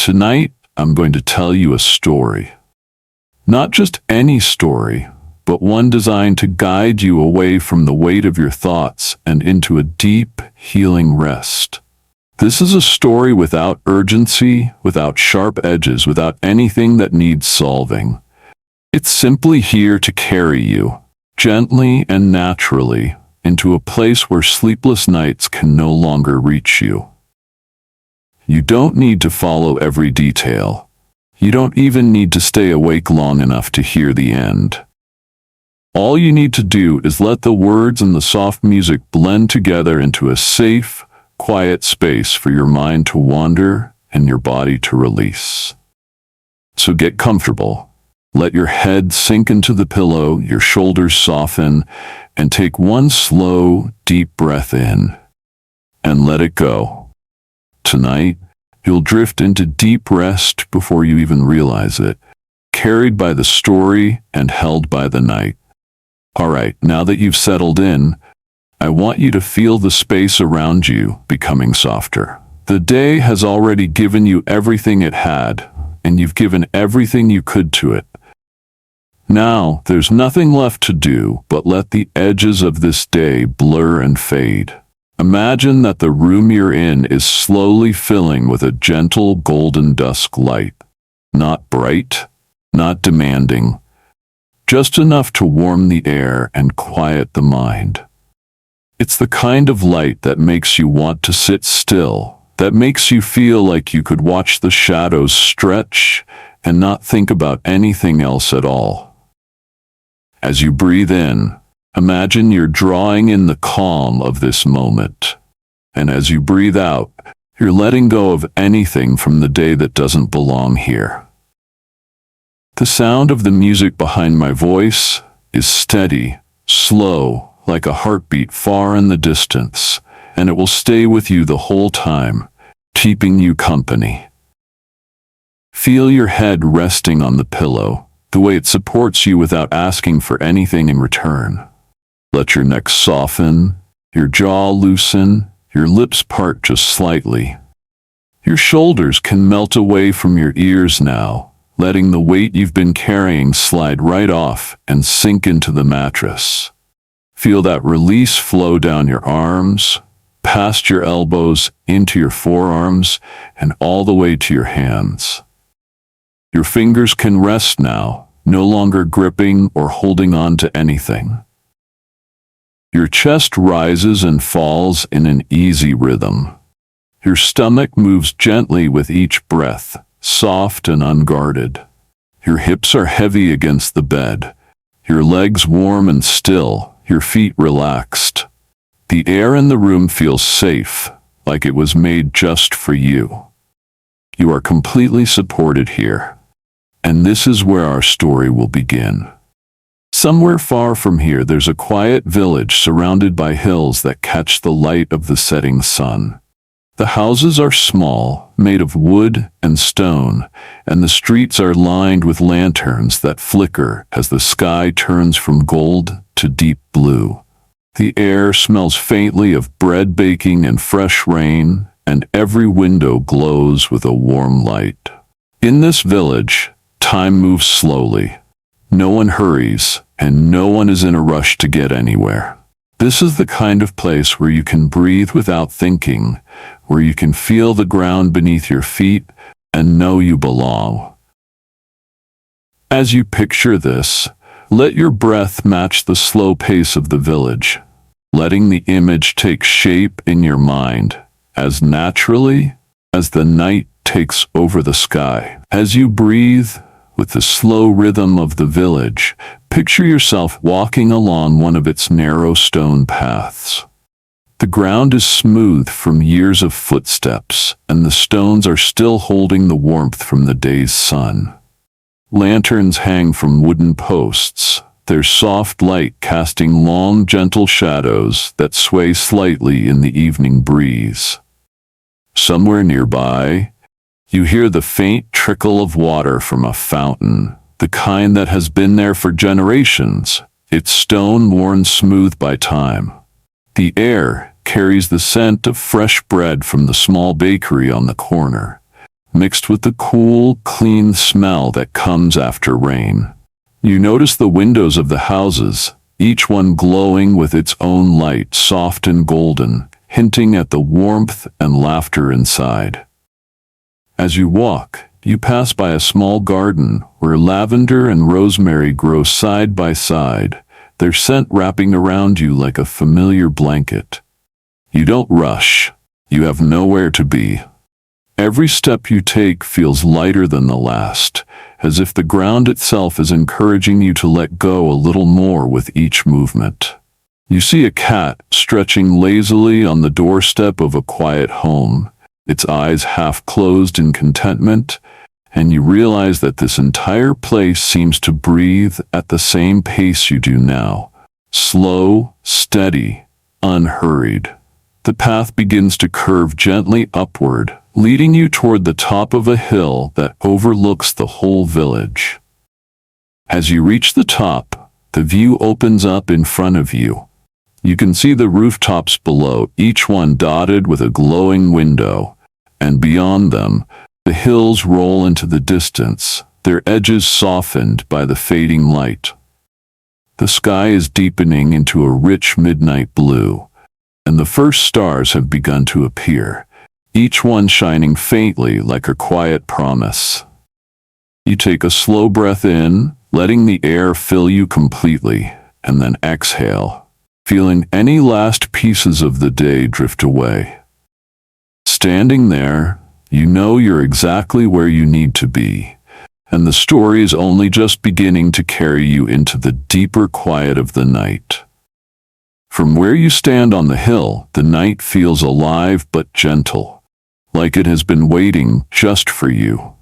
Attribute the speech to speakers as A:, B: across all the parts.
A: Tonight, I'm going to tell you a story. Not just any story, but one designed to guide you away from the weight of your thoughts and into a deep, healing rest. This is a story without urgency, without sharp edges, without anything that needs solving. It's simply here to carry you, gently and naturally, into a place where sleepless nights can no longer reach you. You don't need to follow every detail. You don't even need to stay awake long enough to hear the end. All you need to do is let the words and the soft music blend together into a safe, quiet space for your mind to wander and your body to release. So get comfortable. Let your head sink into the pillow, your shoulders soften, and take one slow, deep breath in. And let it go. Tonight, you'll drift into deep rest before you even realize it, carried by the story and held by the night. All right, now that you've settled in, I want you to feel the space around you becoming softer. The day has already given you everything it had, and you've given everything you could to it. Now, there's nothing left to do but let the edges of this day blur and fade. Imagine that the room you're in is slowly filling with a gentle golden dusk light. Not bright, not demanding, just enough to warm the air and quiet the mind. It's the kind of light that makes you want to sit still, that makes you feel like you could watch the shadows stretch and not think about anything else at all. As you breathe in, imagine you're drawing in the calm of this moment. And as you breathe out, you're letting go of anything from the day that doesn't belong here. The sound of the music behind my voice is steady, slow, like a heartbeat far in the distance, and it will stay with you the whole time, keeping you company. Feel your head resting on the pillow, the way it supports you without asking for anything in return. Let your neck soften, your jaw loosen, your lips part just slightly. Your shoulders can melt away from your ears now, letting the weight you've been carrying slide right off and sink into the mattress. Feel that release flow down your arms, past your elbows, into your forearms, and all the way to your hands. Your fingers can rest now, no longer gripping or holding on to anything. Your chest rises and falls in an easy rhythm. Your stomach moves gently with each breath, soft and unguarded. Your hips are heavy against the bed, your legs warm and still, your feet relaxed. The air in the room feels safe, like it was made just for you. You are completely supported here, and this is where our story will begin. Somewhere far from here, there's a quiet village surrounded by hills that catch the light of the setting sun. The houses are small, made of wood and stone, and the streets are lined with lanterns that flicker as the sky turns from gold to deep blue. The air smells faintly of bread baking and fresh rain, and every window glows with a warm light. In this village, time moves slowly. No one hurries, and no one is in a rush to get anywhere. This is the kind of place where you can breathe without thinking, where you can feel the ground beneath your feet and know you belong. As you picture this, let your breath match the slow pace of the village, letting the image take shape in your mind as naturally as the night takes over the sky. As you breathe, with the slow rhythm of the village, picture yourself walking along one of its narrow stone paths. The ground is smooth from years of footsteps, and the stones are still holding the warmth from the day's sun. Lanterns hang from wooden posts, their soft light casting long, gentle shadows that sway slightly in the evening breeze. Somewhere nearby, you hear the faint trickle of water from a fountain, the kind that has been there for generations, its stone worn smooth by time. The air carries the scent of fresh bread from the small bakery on the corner, mixed with the cool, clean smell that comes after rain. You notice the windows of the houses, each one glowing with its own light, soft and golden, hinting at the warmth and laughter inside. As you walk, you pass by a small garden where lavender and rosemary grow side by side, their scent wrapping around you like a familiar blanket. You don't rush. You have nowhere to be. Every step you take feels lighter than the last, as if the ground itself is encouraging you to let go a little more with each movement. You see a cat stretching lazily on the doorstep of a quiet home, its eyes half closed in contentment, and you realize that this entire place seems to breathe at the same pace you do now. Slow, steady, unhurried. The path begins to curve gently upward, leading you toward the top of a hill that overlooks the whole village. As you reach the top, the view opens up in front of you. You can see the rooftops below, each one dotted with a glowing window, and beyond them, the hills roll into the distance, their edges softened by the fading light. The sky is deepening into a rich midnight blue, and the first stars have begun to appear, each one shining faintly like a quiet promise. You take a slow breath in, letting the air fill you completely, and then exhale, feeling any last pieces of the day drift away. Standing there, you know you're exactly where you need to be, and the story is only just beginning to carry you into the deeper quiet of the night. From where you stand on the hill, the night feels alive but gentle, like it has been waiting just for you.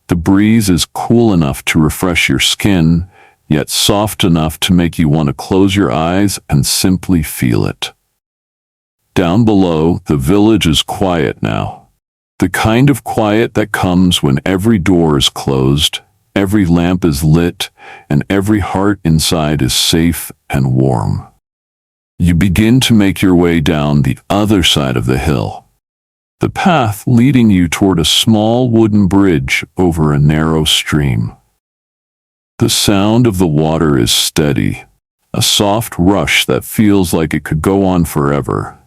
A: The breeze is cool enough to refresh your skin, yet soft enough to make you want to close your eyes and simply feel it. Down below, the village is quiet now. The kind of quiet that comes when every door is closed, every lamp is lit, and every heart inside is safe and warm. You begin to make your way down the other side of the hill, the path leading you toward a small wooden bridge over a narrow stream. The sound of the water is steady, a soft rush that feels like it could go on forever.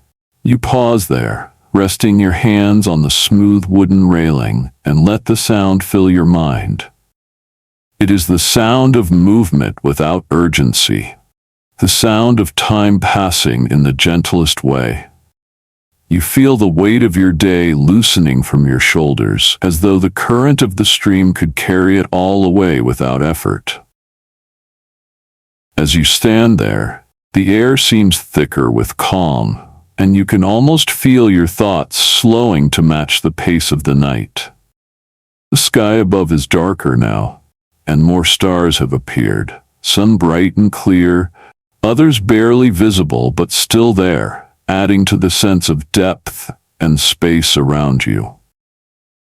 A: You pause there, resting your hands on the smooth wooden railing, and let the sound fill your mind. It is the sound of movement without urgency, the sound of time passing in the gentlest way. You feel the weight of your day loosening from your shoulders, as though the current of the stream could carry it all away without effort. As you stand there, the air seems thicker with calm, and you can almost feel your thoughts slowing to match the pace of the night. The sky above is darker now, and more stars have appeared, some bright and clear, others barely visible but still there, adding to the sense of depth and space around you.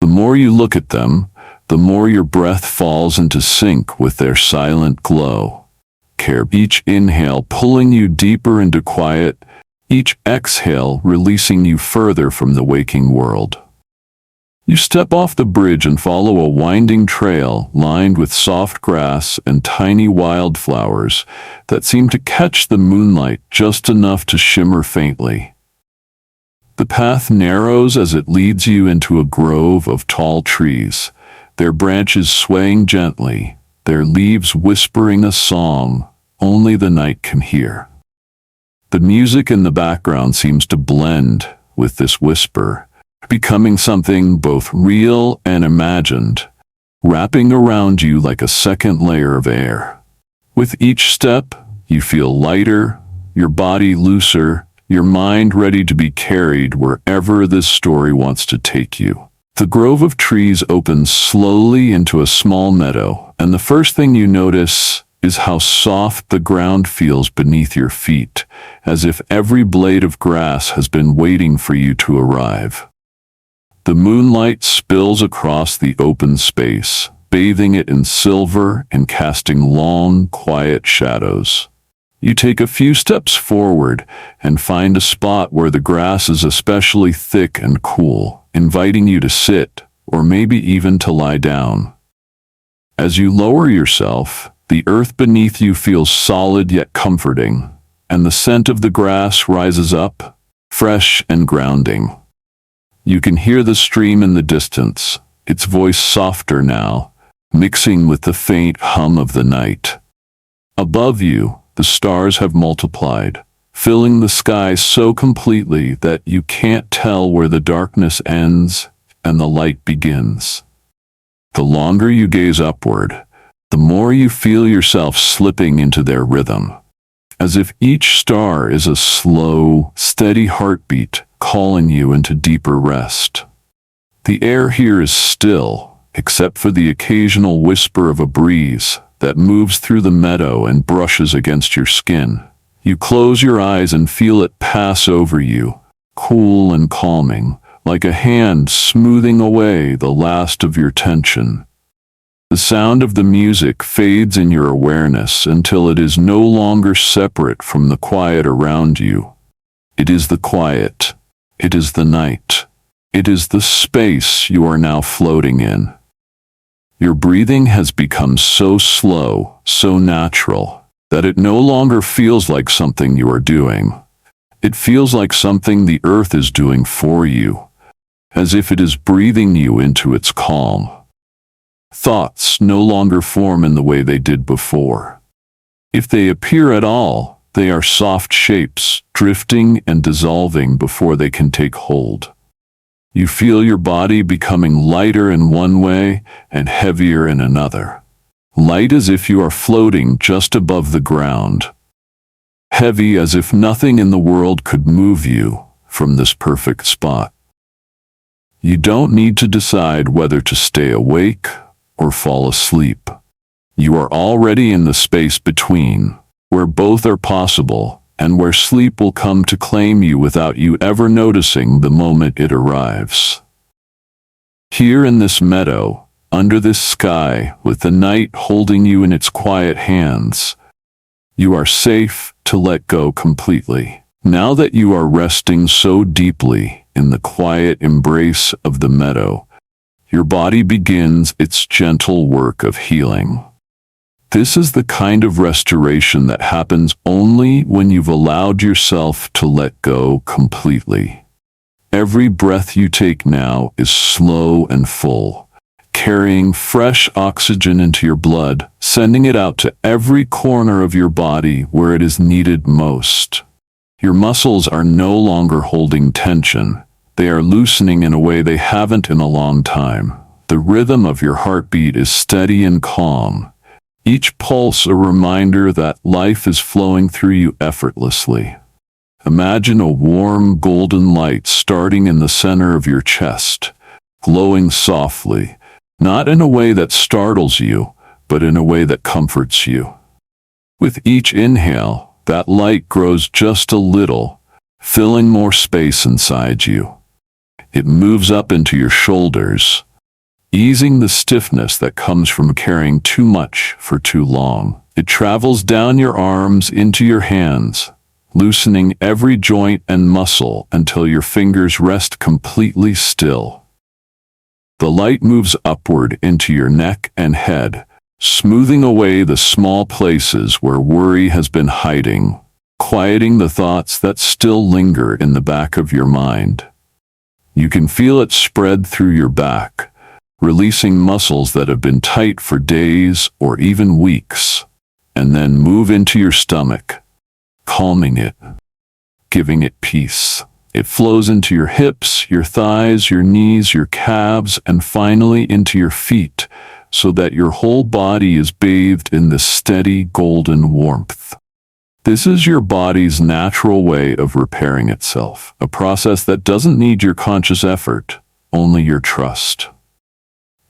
A: The more you look at them, the more your breath falls into sync with their silent glow. Each inhale pulling you deeper into quiet, each exhale releasing you further from the waking world. You step off the bridge and follow a winding trail lined with soft grass and tiny wildflowers that seem to catch the moonlight just enough to shimmer faintly. The path narrows as it leads you into a grove of tall trees, their branches swaying gently, their leaves whispering a song only the night can hear. The music in the background seems to blend with this whisper, becoming something both real and imagined, wrapping around you like a second layer of air. With each step, you feel lighter, your body looser, your mind ready to be carried wherever this story wants to take you. The grove of trees opens slowly into a small meadow, and the first thing you notice is how soft the ground feels beneath your feet, as if every blade of grass has been waiting for you to arrive. The moonlight spills across the open space, bathing it in silver and casting long, quiet shadows. You take a few steps forward and find a spot where the grass is especially thick and cool, inviting you to sit, or maybe even to lie down. As you lower yourself, the earth beneath you feels solid yet comforting, and the scent of the grass rises up, fresh and grounding. You can hear the stream in the distance, its voice softer now, mixing with the faint hum of the night. Above you, the stars have multiplied, filling the sky so completely that you can't tell where the darkness ends and the light begins. The longer you gaze upward, the more you feel yourself slipping into their rhythm, as if each star is a slow, steady heartbeat calling you into deeper rest. The air here is still, except for the occasional whisper of a breeze that moves through the meadow and brushes against your skin. You close your eyes and feel it pass over you, cool and calming, like a hand smoothing away the last of your tension. The sound of the music fades in your awareness until it is no longer separate from the quiet around you. It is the quiet. It is the night. It is the space you are now floating in. Your breathing has become so slow, so natural, that it no longer feels like something you are doing. It feels like something the earth is doing for you, as if it is breathing you into its calm. Thoughts no longer form in the way they did before. If they appear at all, they are soft shapes, drifting and dissolving before they can take hold. You feel your body becoming lighter in one way and heavier in another. Light as if you are floating just above the ground. Heavy as if nothing in the world could move you from this perfect spot. You don't need to decide whether to stay awake or fall asleep. You are already in the space between, where both are possible and where sleep will come to claim you without you ever noticing the moment it arrives. Here in this meadow, under this sky, with the night holding you in its quiet hands, you are safe to let go completely. Now that you are resting so deeply in the quiet embrace of the meadow, your body begins its gentle work of healing. This is the kind of restoration that happens only when you've allowed yourself to let go completely. Every breath you take now is slow and full, carrying fresh oxygen into your blood, sending it out to every corner of your body where it is needed most. Your muscles are no longer holding tension. They are loosening in a way they haven't in a long time. The rhythm of your heartbeat is steady and calm, each pulse a reminder that life is flowing through you effortlessly. Imagine a warm golden light starting in the center of your chest, glowing softly, not in a way that startles you, but in a way that comforts you. With each inhale, that light grows just a little, filling more space inside you. It moves up into your shoulders, easing the stiffness that comes from carrying too much for too long. It travels down your arms into your hands, loosening every joint and muscle until your fingers rest completely still. The light moves upward into your neck and head, smoothing away the small places where worry has been hiding, quieting the thoughts that still linger in the back of your mind. You can feel it spread through your back, releasing muscles that have been tight for days or even weeks, and then move into your stomach, calming it, giving it peace. It flows into your hips, your thighs, your knees, your calves, and finally into your feet, so that your whole body is bathed in this steady golden warmth. This is your body's natural way of repairing itself, a process that doesn't need your conscious effort, only your trust.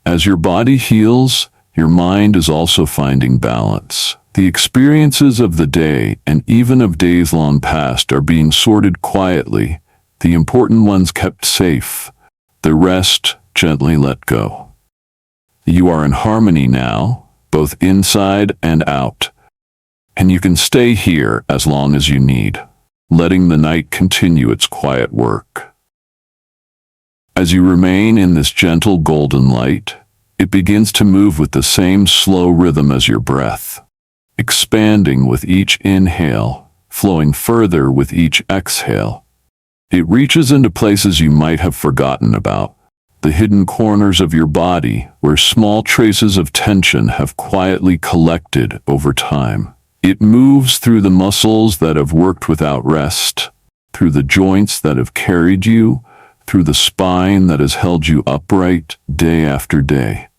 A: As your body heals, your mind is also finding balance. The experiences of the day and even of days long past are being sorted quietly, the important ones kept safe, the rest gently let go. You are in harmony now, both inside and out, and you can stay here as long as you need, letting the night continue its quiet work. As you remain in this gentle golden light, it begins to move with the same slow rhythm as your breath, expanding with each inhale, flowing further with each exhale. It reaches into places you might have forgotten about, the hidden corners of your body where small traces of tension have quietly collected over time. It moves through the muscles that have worked without rest, through the joints that have carried you, through the spine that has held you upright day after day.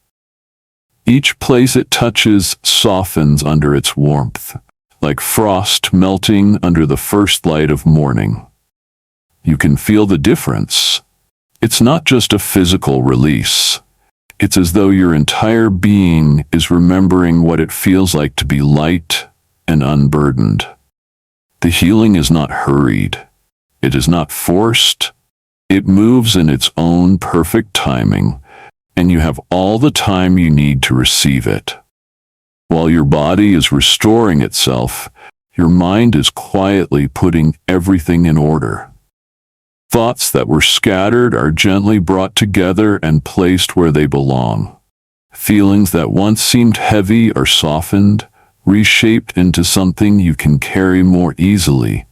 A: Each place it touches softens under its warmth, like frost melting under the first light of morning. You can feel the difference. It's not just a physical release. It's as though your entire being is remembering what it feels like to be light and unburdened. The healing is not hurried. It is not forced. It moves in its own perfect timing, and you have all the time you need to receive it. While your body is restoring itself, your mind is quietly putting everything in order. Thoughts that were scattered are gently brought together and placed where they belong. Feelings that once seemed heavy are softened, reshaped into something you can carry more easily,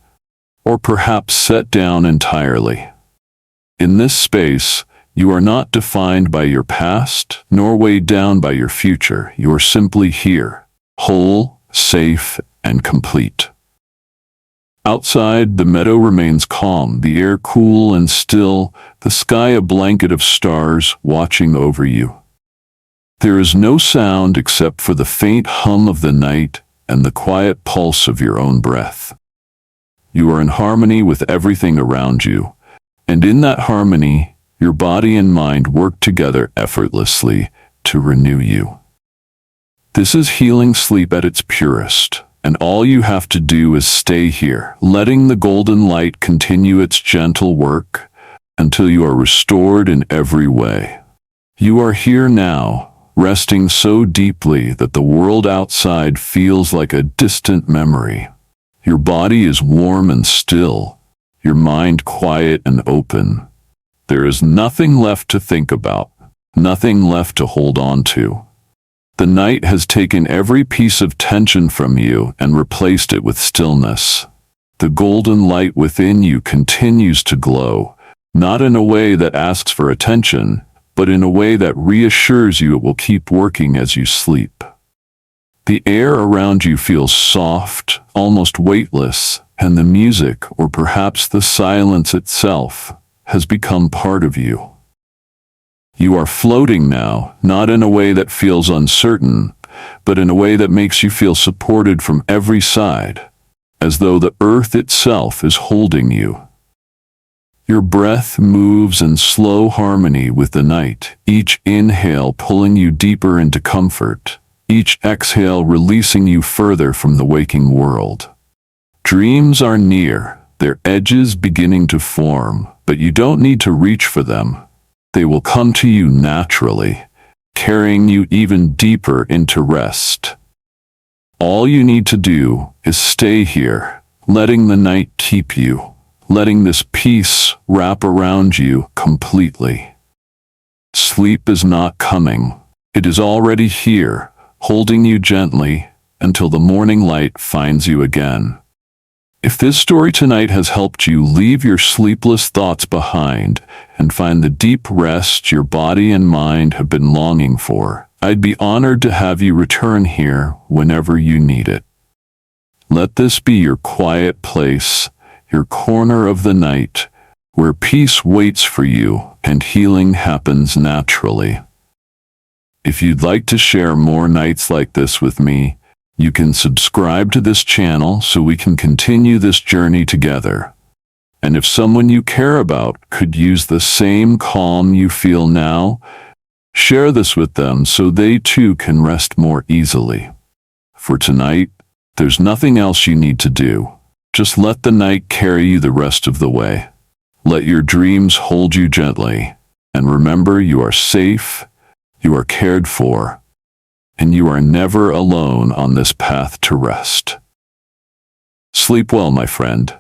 A: or perhaps set down entirely. In this space, you are not defined by your past, nor weighed down by your future. You are simply here, whole, safe, and complete. Outside, the meadow remains calm, the air cool and still, the sky a blanket of stars watching over you. There is no sound except for the faint hum of the night and the quiet pulse of your own breath. You are in harmony with everything around you, and in that harmony, your body and mind work together effortlessly to renew you. This is healing sleep at its purest, and all you have to do is stay here, letting the golden light continue its gentle work until you are restored in every way. You are here now, resting so deeply that the world outside feels like a distant memory. Your body is warm and still, your mind quiet and open. There is nothing left to think about, nothing left to hold on to. The night has taken every piece of tension from you and replaced it with stillness. The golden light within you continues to glow, not in a way that asks for attention, but in a way that reassures you it will keep working as you sleep. The air around you feels soft, almost weightless, and the music, or perhaps the silence itself, has become part of you. You are floating now, not in a way that feels uncertain, but in a way that makes you feel supported from every side, as though the earth itself is holding you. Your breath moves in slow harmony with the night, each inhale pulling you deeper into comfort, each exhale releasing you further from the waking world. Dreams are near, their edges beginning to form, but you don't need to reach for them. They will come to you naturally, carrying you even deeper into rest. All you need to do is stay here, letting the night keep you, letting this peace wrap around you completely. Sleep is not coming. It is already here, holding you gently until the morning light finds you again. If this story tonight has helped you leave your sleepless thoughts behind and find the deep rest your body and mind have been longing for, I'd be honored to have you return here whenever you need it. Let this be your quiet place, your corner of the night, where peace waits for you and healing happens naturally. If you'd like to share more nights like this with me, you can subscribe to this channel so we can continue this journey together. And if someone you care about could use the same calm you feel now, share this with them so they too can rest more easily. For tonight, there's nothing else you need to do. Just let the night carry you the rest of the way. Let your dreams hold you gently. And remember, you are safe, you are cared for, and you are never alone on this path to rest. Sleep well, my friend.